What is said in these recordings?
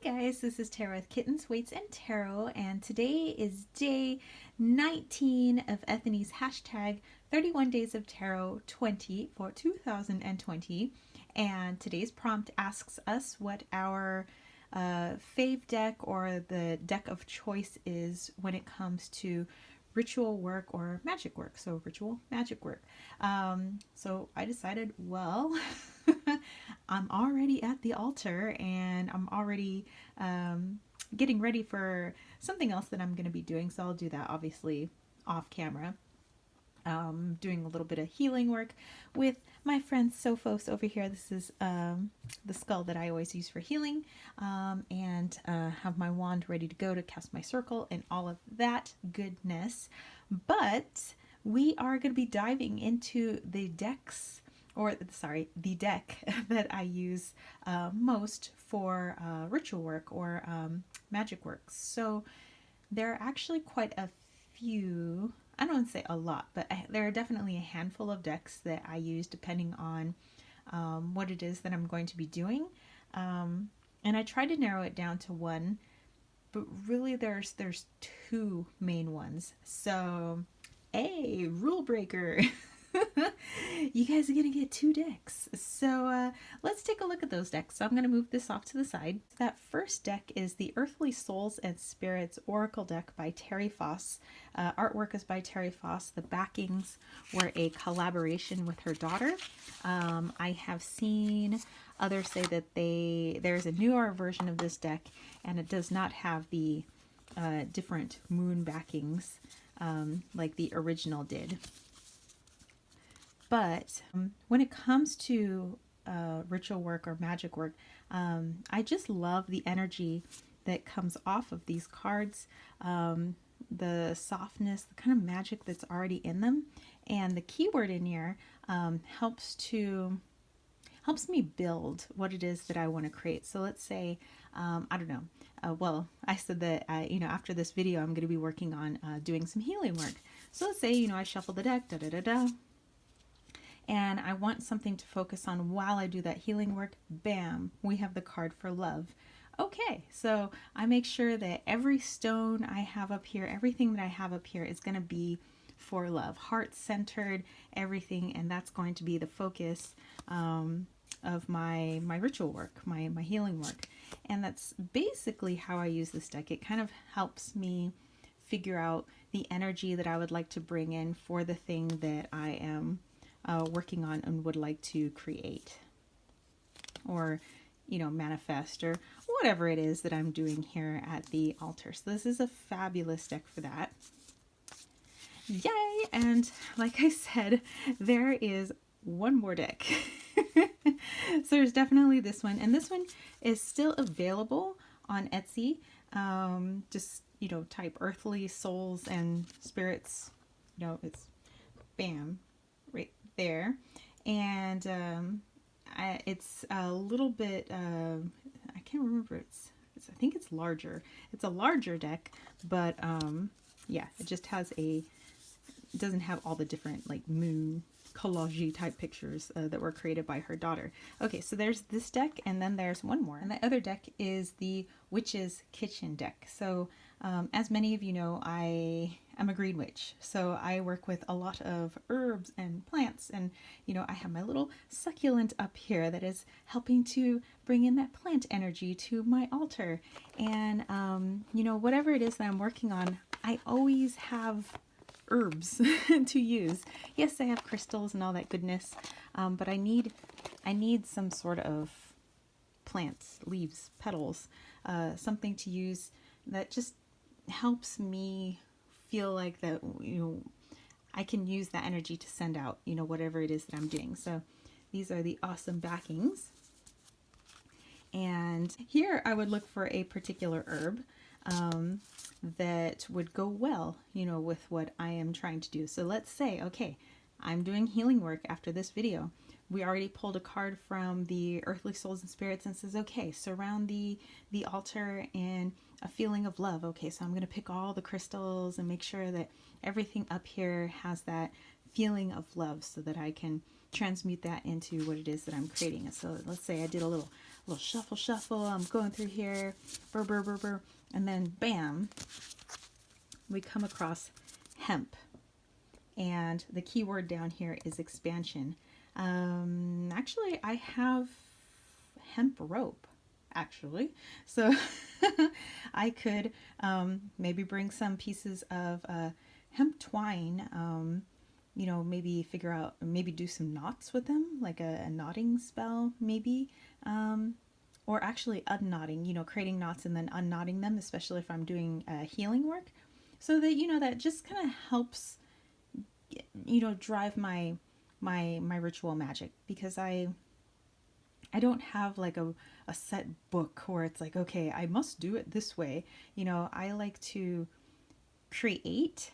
Hey guys, this is Tarot with Kittens, Weights, and Tarot, and today is day 19 of Ethany's hashtag 31 Days of Tarot 20 for 2020. And today's prompt asks us what our fave deck or the deck of choice is when it comes to ritual work or magic work. So, ritual magic work. So, I decided, well, I'm already at the altar and I'm already getting ready for something else that I'm going to be doing. So I'll do that obviously off camera. Doing a little bit of healing work with my friend Sophos over here. This is the skull that I always use for healing, and have my wand ready to go to cast my circle and all of that goodness. But we are going to be diving into the decks, or sorry, the deck that I use most for ritual work or magic work. So there are actually quite a few. I don't want to say a lot, but there are definitely a handful of decks that I use depending on what it is that I'm going to be doing. And I try to narrow it down to one, but really there's two main ones. So, a rule breaker. You guys are going to get two decks. So let's take a look at those decks. So I'm going to move this off to the side. That first deck is the Earthly Souls and Spirits Oracle deck by Terry Foss. Artwork is by Terry Foss. The backings were a collaboration with her daughter. I have seen others say that there's a newer version of this deck and it does not have the different moon backings like the original did. But when it comes to ritual work or magic work, I just love the energy that comes off of these cards, the softness, the kind of magic that's already in them. And the keyword in here helps me build what it is that I want to create. So let's say, I don't know. Well, I said that, after this video, I'm going to be working on doing some healing work. So let's say, I shuffle the deck, and I want something to focus on while I do that healing work. Bam, we have the card for love. Okay, so I make sure that every stone I have up here, everything that I have up here is going to be for love, heart-centered, everything, and that's going to be the focus of my ritual work, my healing work. And that's basically how I use this deck. It kind of helps me figure out the energy that I would like to bring in for the thing that I am working on and would like to create or manifest or whatever it is that I'm doing here at the altar. So this is a fabulous deck for that. Yay! And like I said, there is one more deck. So there's definitely this one, and this one is still available on Etsy. Just type Earthly Souls and Spirits, it's bam right there. And it's a little bit I can't remember, it's I think it's larger. It's a larger deck, but yeah, it just has it doesn't have all the different like moon collage type pictures that were created by her daughter. Okay, so there's this deck, and then there's one more, and the other deck is the Witch's Kitchen deck. So as many of you know, I am a green witch, so I work with a lot of herbs and plants, and I have my little succulent up here that is helping to bring in that plant energy to my altar. And whatever it is that I'm working on, I always have herbs to use. Yes, I have crystals and all that goodness, but I need some sort of plants, leaves, petals, something to use that just helps me feel like that I can use that energy to send out whatever it is that I'm doing. So these are the awesome backings, and here I would look for a particular herb that would go well, with what I am trying to do. So let's say, okay, I'm doing healing work after this video. We already pulled a card from the Earthly Souls and Spirits and says, okay, surround the altar in a feeling of love. Okay, so I'm going to pick all the crystals and make sure that everything up here has that feeling of love so that I can transmute that into what it is that I'm creating. So let's say I did a little little shuffle, shuffle. I'm going through here, burr, burr, burr, burr. And then bam, we come across hemp. And the key word down here is expansion. Actually, I have hemp rope, actually. So I could maybe bring some pieces of hemp twine, maybe figure out, maybe do some knots with them, like a knotting spell, maybe. Or actually unknotting, creating knots and then unknotting them, especially if I'm doing healing work. So that, that just kind of helps, drive my ritual magic, because I don't have like a set book where it's like, okay, I must do it this way. I like to create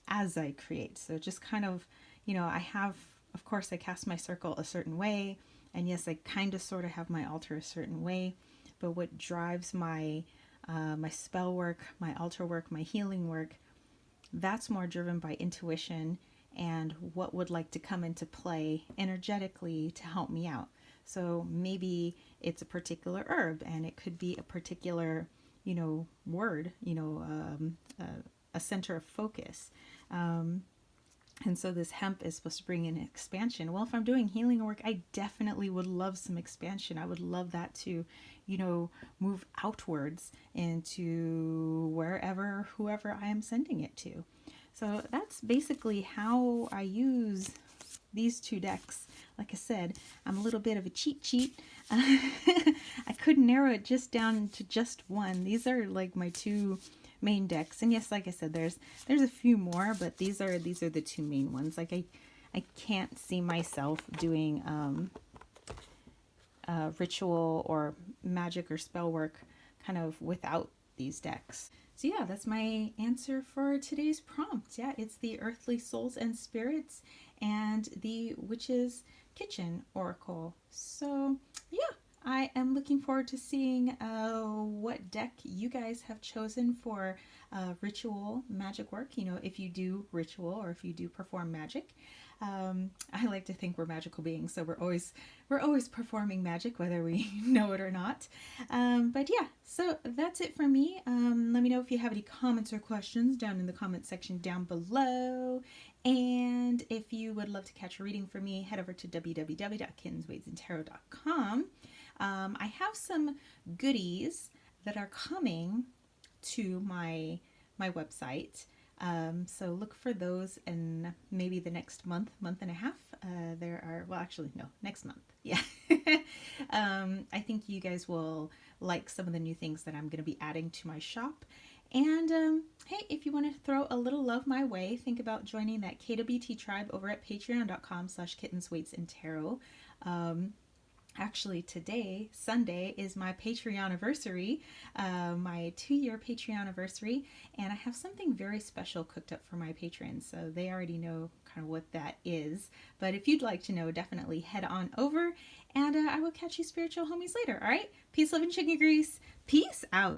as I create. So just kind of, I have, of course, I cast my circle a certain way. And yes, I kind of sort of have my altar a certain way. But what drives my spell work, my altar work, my healing work, that's more driven by intuition and what would like to come into play energetically to help me out. So maybe it's a particular herb, and it could be a particular, word, a center of focus. And so this hemp is supposed to bring in expansion. Well, if I'm doing healing work, I definitely would love some expansion. I would love that to, move outwards into wherever, whoever I am sending it to. So that's basically how I use these two decks. Like I said, I'm a little bit of a cheat sheet. I couldn't narrow it just down to just one. These are like my two main decks, and yes, like I said, there's a few more, but these are the two main ones. Like I can't see myself doing ritual or magic or spell work kind of without these decks. So yeah, that's my answer for today's prompt. Yeah, it's the Earthly Souls and Spirits and the Witch's Kitchen Oracle. So yeah, I am looking forward to seeing what deck you guys have chosen for ritual magic work. If you do ritual or if you do perform magic. I like to think we're magical beings, so we're always performing magic, whether we know it or not. But yeah, so that's it from me. Let me know if you have any comments or questions down in the comment section down below. And if you would love to catch a reading from me, head over to www.kittenswaitsandtarot.com. I have some goodies that are coming to my website. So look for those in maybe the next month and a half. Next month. Yeah. I think you guys will like some of the new things that I'm going to be adding to my shop. And hey, if you want to throw a little love my way, think about joining that KWT tribe over at patreon.com/kittenswaitsandtarot. Actually, today, Sunday, is my Patreon anniversary, my 2-year Patreon anniversary, and I have something very special cooked up for my patrons, so they already know kind of what that is. But if you'd like to know, definitely head on over, and I will catch you spiritual homies later, all right? Peace, love, and chicken grease. Peace out.